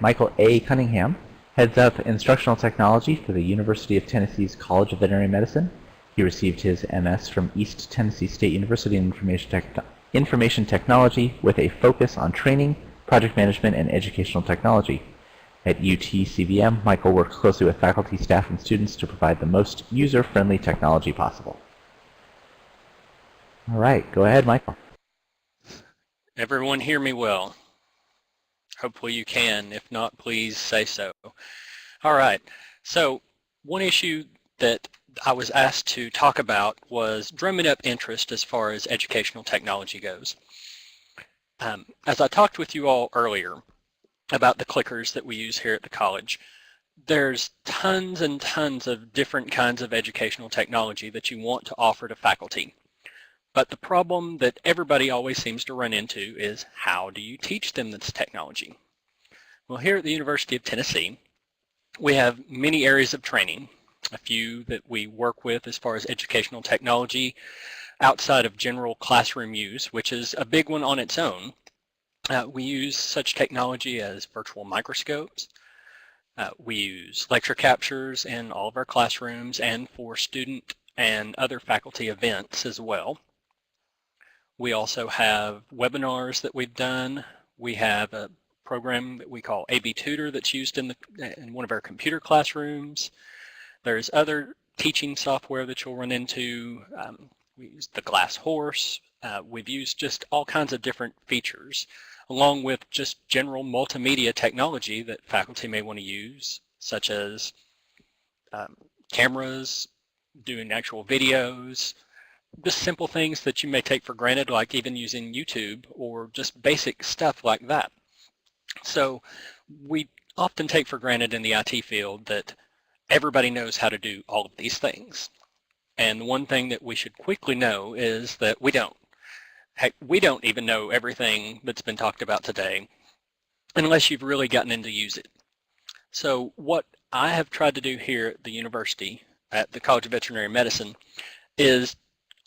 Michael A. Cunningham heads up instructional technology for the University of Tennessee's College of Veterinary Medicine. He received his MS from East Tennessee State University in Information Technology with a focus on training, project management, and educational technology. At UT-CVM, Michael works closely with faculty, staff, and students to provide the most user-friendly technology possible. All right, go ahead, Michael. Everyone hear me well? Hopefully you can. If not, please say so. All right, so one issue that I was asked to talk about was drumming up interest as far as educational technology goes. As I talked with you all earlier about the clickers that we use here at the college, there's tons and tons of different kinds of educational technology that you want to offer to faculty. But the problem that everybody always seems to run into is, how do you teach them this technology? Well, here at the University of Tennessee, we have many areas of training, a few that we work with as far as educational technology outside of general classroom use, which is a big one on its own. We use such technology as virtual microscopes. We use lecture captures in all of our classrooms and for student and other faculty events as well. We also have webinars that we've done. We have a program that we call AB Tutor that's used in one of our computer classrooms. There's other teaching software that you'll run into. We use the Glass Horse. We've used just all kinds of different features, along with just general multimedia technology that faculty may want to use, such as cameras, doing actual videos, just simple things that you may take for granted, like even using YouTube or just basic stuff like that. So we often take for granted in the IT field that everybody knows how to do all of these things. And one thing that we should quickly know is that we don't. Heck, we don't even know everything that's been talked about today unless you've really gotten in to use it. So what I have tried to do here at the university, at the College of Veterinary Medicine, is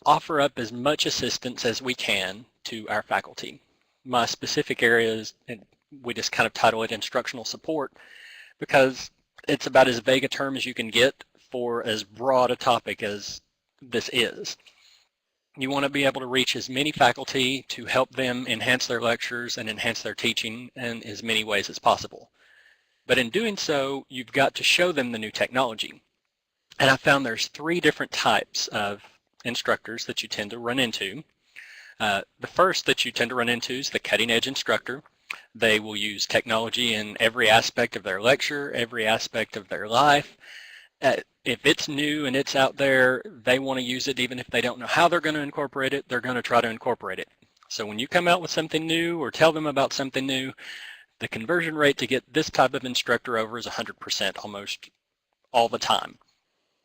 offer up as much assistance as we can to our faculty. My specific areas, and we just kind of title it instructional support, because it's about as vague a term as you can get for as broad a topic as this is. You want to be able to reach as many faculty to help them enhance their lectures and enhance their teaching in as many ways as possible. But in doing so, you've got to show them the new technology. And I found there's 3 different types of instructors that you tend to run into. The first that you tend to run into is the cutting edge instructor. They will use technology in every aspect of their lecture, every aspect of their life. If it's new and it's out there, they want to use it even if they don't know how they're going to incorporate it, they're going to try to incorporate it. So when you come out with something new or tell them about something new, the conversion rate to get this type of instructor over is 100% almost all the time.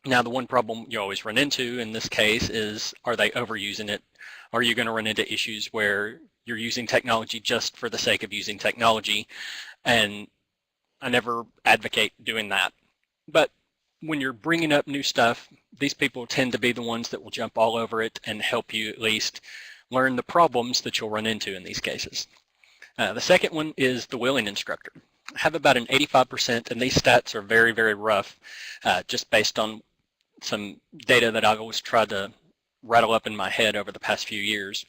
Now, the one problem you always run into in this case is, are they overusing it? Are you going to run into issues where you're using technology just for the sake of using technology? And I never advocate doing that. But when you're bringing up new stuff, these people tend to be the ones that will jump all over it and help you at least learn the problems that you'll run into in these cases. The second one is the willing instructor. I have about an 85%, and these stats are very, very rough, just based on some data that I've always tried to rattle up in my head over the past few years.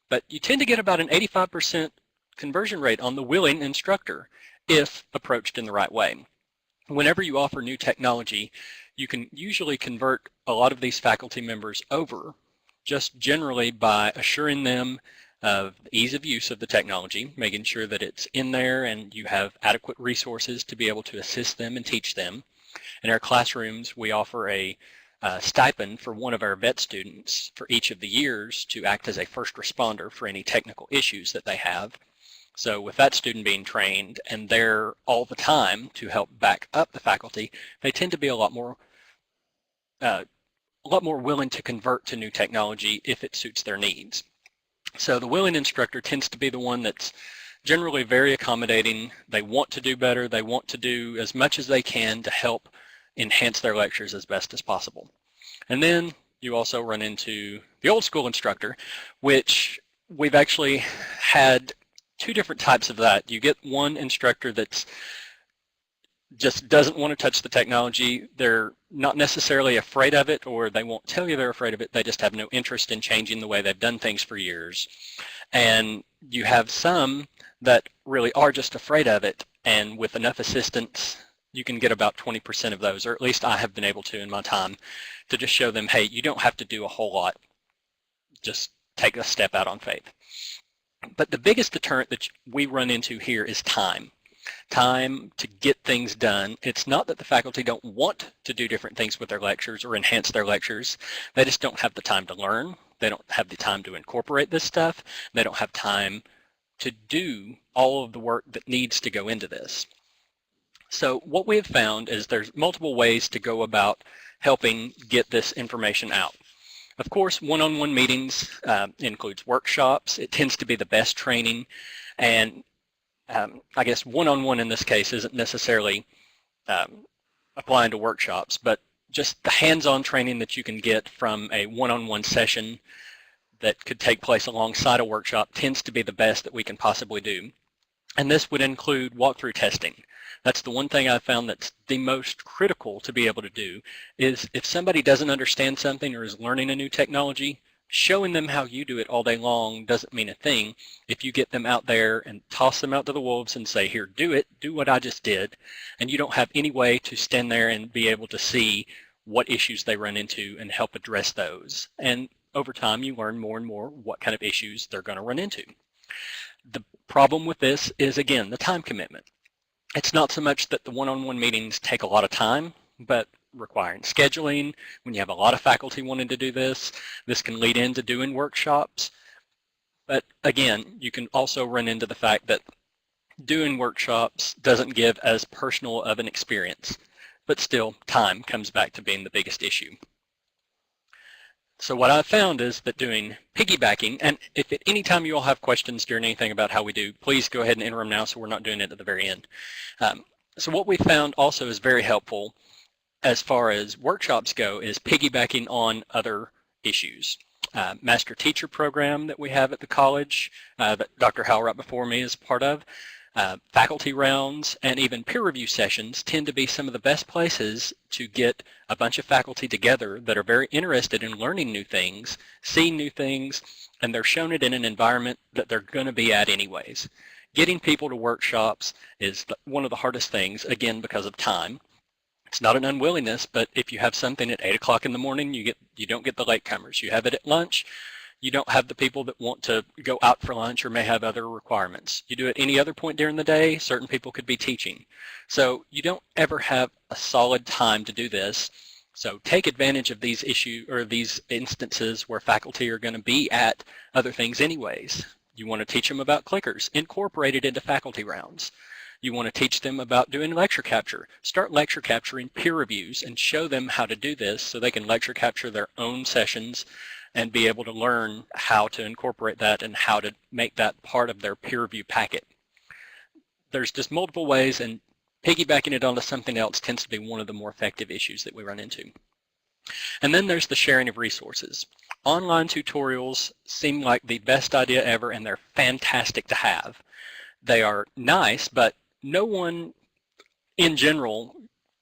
But you tend to get about an 85% conversion rate on the willing instructor if approached in the right way. Whenever you offer new technology, you can usually convert a lot of these faculty members over just generally by assuring them of the ease of use of the technology, making sure that it's in there and you have adequate resources to be able to assist them and teach them. In our classrooms, we offer a stipend for one of our vet students for each of the years to act as a first responder for any technical issues that they have. So with that student being trained and there all the time to help back up the faculty, they tend to be a lot more willing to convert to new technology if it suits their needs. So the willing instructor tends to be the one that's generally very accommodating. They want to do better. They want to do as much as they can to help enhance their lectures as best as possible. And then you also run into the old school instructor, which we've actually had 2 different types of that. You get one instructor that's just doesn't want to touch the technology. They're not necessarily afraid of it, or they won't tell you they're afraid of it. They just have no interest in changing the way they've done things for years. And you have some that really are just afraid of it, and with enough assistance, you can get about 20% of those, or at least I have been able to in my time, to just show them, hey, you don't have to do a whole lot. Just take a step out on faith. But the biggest deterrent that we run into here is time. Time to get things done. It's not that the faculty don't want to do different things with their lectures or enhance their lectures. They just don't have the time to learn. They don't have the time to incorporate this stuff. They don't have time to do all of the work that needs to go into this. So what we have found is there's multiple ways to go about helping get this information out. Of course, one-on-one meetings includes workshops. It tends to be the best training, and I guess one-on-one in this case isn't necessarily applying to workshops, but just the hands-on training that you can get from a one-on-one session that could take place alongside a workshop tends to be the best that we can possibly do. And this would include walkthrough testing. That's the one thing I've found that's the most critical to be able to do, is if somebody doesn't understand something or is learning a new technology, showing them how you do it all day long doesn't mean a thing. If you get them out there and toss them out to the wolves and say, here, do it, do what I just did, and you don't have any way to stand there and be able to see what issues they run into and help address those. And over time, you learn more and more what kind of issues they're going to run into. The problem with this is, again, the time commitment. It's not so much that the one-on-one meetings take a lot of time, but requiring scheduling. When you have a lot of faculty wanting to do this, this can lead into doing workshops. But again, you can also run into the fact that doing workshops doesn't give as personal of an experience, but still time comes back to being the biggest issue. So what I've found is that doing piggybacking, and if at any time you all have questions during anything about how we do, please go ahead and enter them now so we're not doing it at the very end. So what we found also is very helpful as far as workshops go is piggybacking on other issues. Master Teacher Program that we have at the college that Dr. Howell right before me is part of, faculty rounds, and even peer review sessions tend to be some of the best places to get a bunch of faculty together that are very interested in learning new things, seeing new things, and they're shown it in an environment that they're going to be at anyways. Getting people to workshops is one of the hardest things, again, because of time. It's not an unwillingness, but if you have something at 8 o'clock in the morning, you don't get the latecomers. You have it at lunch, you don't have the people that want to go out for lunch or may have other requirements. You do it any other point during the day, certain people could be teaching. So you don't ever have a solid time to do this. So take advantage of these these instances where faculty are going to be at other things anyways. You want to teach them about clickers, incorporate it into faculty rounds. You want to teach them about doing lecture capture. Start lecture capturing peer reviews and show them how to do this so they can lecture capture their own sessions and be able to learn how to incorporate that and how to make that part of their peer review packet. There's just multiple ways, and piggybacking it onto something else tends to be one of the more effective issues that we run into. And then there's the sharing of resources. Online tutorials seem like the best idea ever, and they're fantastic to have. They are nice, but no one in general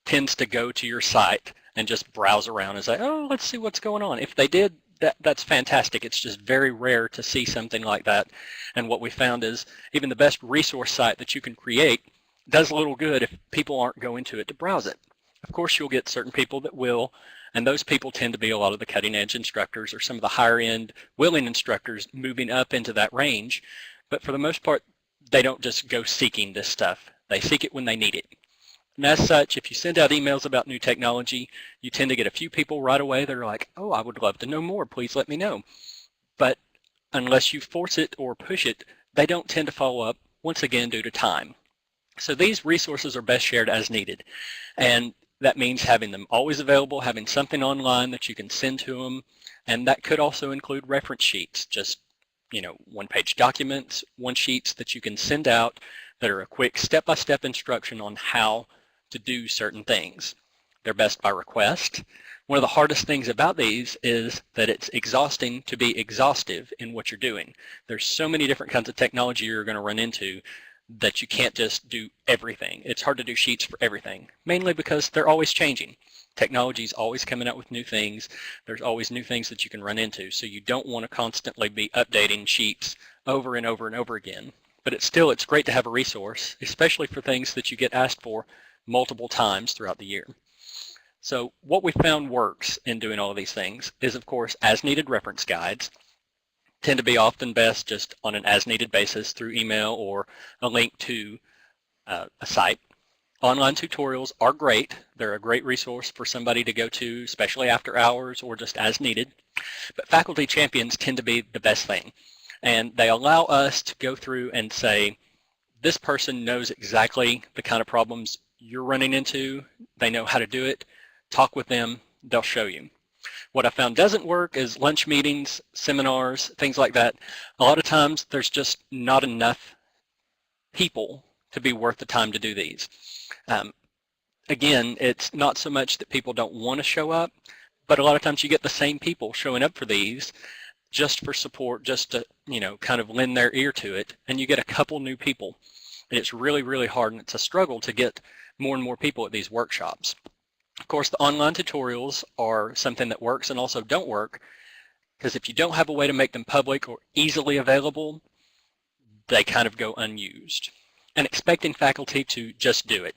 tends to go to your site and just browse around and say, oh, let's see what's going on. If they did, that's fantastic. It's just very rare to see something like that. And what we found is even the best resource site that you can create does little good if people aren't going to it to browse it. Of course, you'll get certain people that will, and those people tend to be a lot of the cutting edge instructors or some of the higher end willing instructors moving up into that range. But for the most part, they don't just go seeking this stuff. They seek it when they need it. And as such, if you send out emails about new technology, you tend to get a few people right away that are like, oh, I would love to know more. Please let me know. But unless you force it or push it, they don't tend to follow up, once again, due to time. So these resources are best shared as needed. And that means having them always available, having something online that you can send to them. And that could also include reference sheets, just one-page documents, one-sheets that you can send out that are a quick step-by-step instruction on how to do certain things. They're best by request. One of the hardest things about these is that it's exhausting to be exhaustive in what you're doing. There's so many different kinds of technology you're going to run into that you can't just do everything. It's hard to do sheets for everything, mainly because they're always changing. Technology is always coming out with new things. There's always new things that you can run into, so you don't want to constantly be updating sheets over and over and over again. But it's great to have a resource, especially for things that you get asked for multiple times throughout the year. So what we found works in doing all of these things is, of course, as-needed reference guides tend to be often best just on an as-needed basis through email or a link to a site. Online tutorials are great. They're a great resource for somebody to go to, especially after hours or just as needed. But faculty champions tend to be the best thing. And they allow us to go through and say, this person knows exactly the kind of problems you're running into. They know how to do it. Talk with them. They'll show you. What I found doesn't work is lunch meetings, seminars, things like that. A lot of times there's just not enough people to be worth the time to do these. Again, it's not so much that people don't want to show up, but a lot of times you get the same people showing up for these just for support, just to, kind of lend their ear to it, and you get a couple new people. And it's really, really hard, and it's a struggle to get more and more people at these workshops. Of course, the online tutorials are something that works and also don't work, because if you don't have a way to make them public or easily available, they kind of go unused. And expecting faculty to just do it.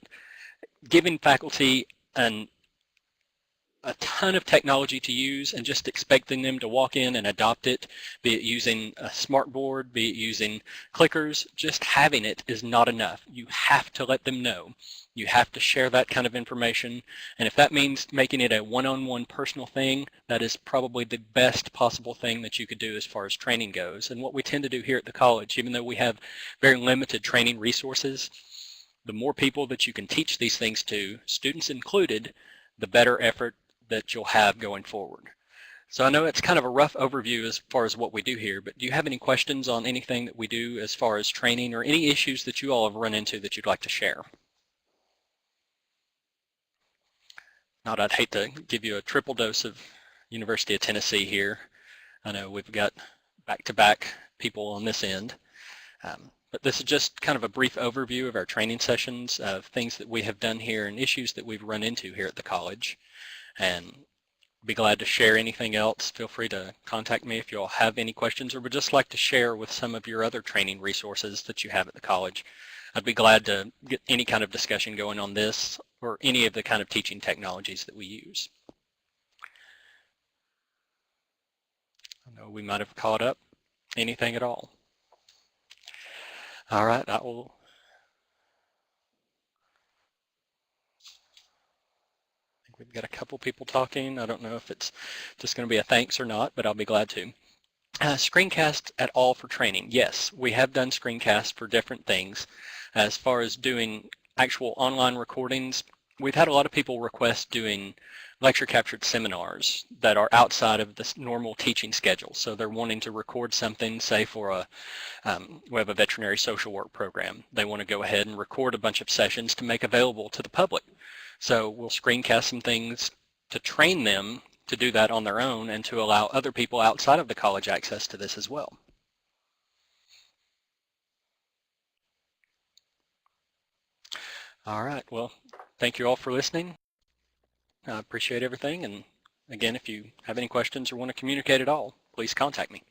Giving faculty a ton of technology to use and just expecting them to walk in and adopt it, be it using a smartboard, be it using clickers, just having it is not enough. You have to let them know. You have to share that kind of information, and if that means making it a one-on-one personal thing, that is probably the best possible thing that you could do as far as training goes. And what we tend to do here at the college, even though we have very limited training resources, the more people that you can teach these things to, students included, the better effort that you'll have going forward. So I know it's kind of a rough overview as far as what we do here, but do you have any questions on anything that we do as far as training or any issues that you all have run into that you'd like to share? Not, I'd hate to give you a triple dose of University of Tennessee here. I know we've got back-to-back people on this end. But this is just kind of a brief overview of our training sessions, of things that we have done here and issues that we've run into here at the college. And be glad to share anything else. Feel free to contact me if you all have any questions or would just like to share with some of your other training resources that you have at the college. I'd be glad to get any kind of discussion going on this or any of the kind of teaching technologies that we use. I know we might have caught up. Anything at all? All right, I will. I think we've got a couple people talking. I don't know if it's just going to be a thanks or not, but I'll be glad to. Screencast at all for training? Yes, we have done screencasts for different things. As far as doing actual online recordings, we've had a lot of people request doing lecture captured seminars that are outside of this normal teaching schedule. So they're wanting to record something, say for we have a veterinary social work program. They want to go ahead and record a bunch of sessions to make available to the public. So we'll screencast some things to train them to do that on their own and to allow other people outside of the college access to this as well. All right, well, thank you all for listening. I appreciate everything, and again, if you have any questions or want to communicate at all, please contact me.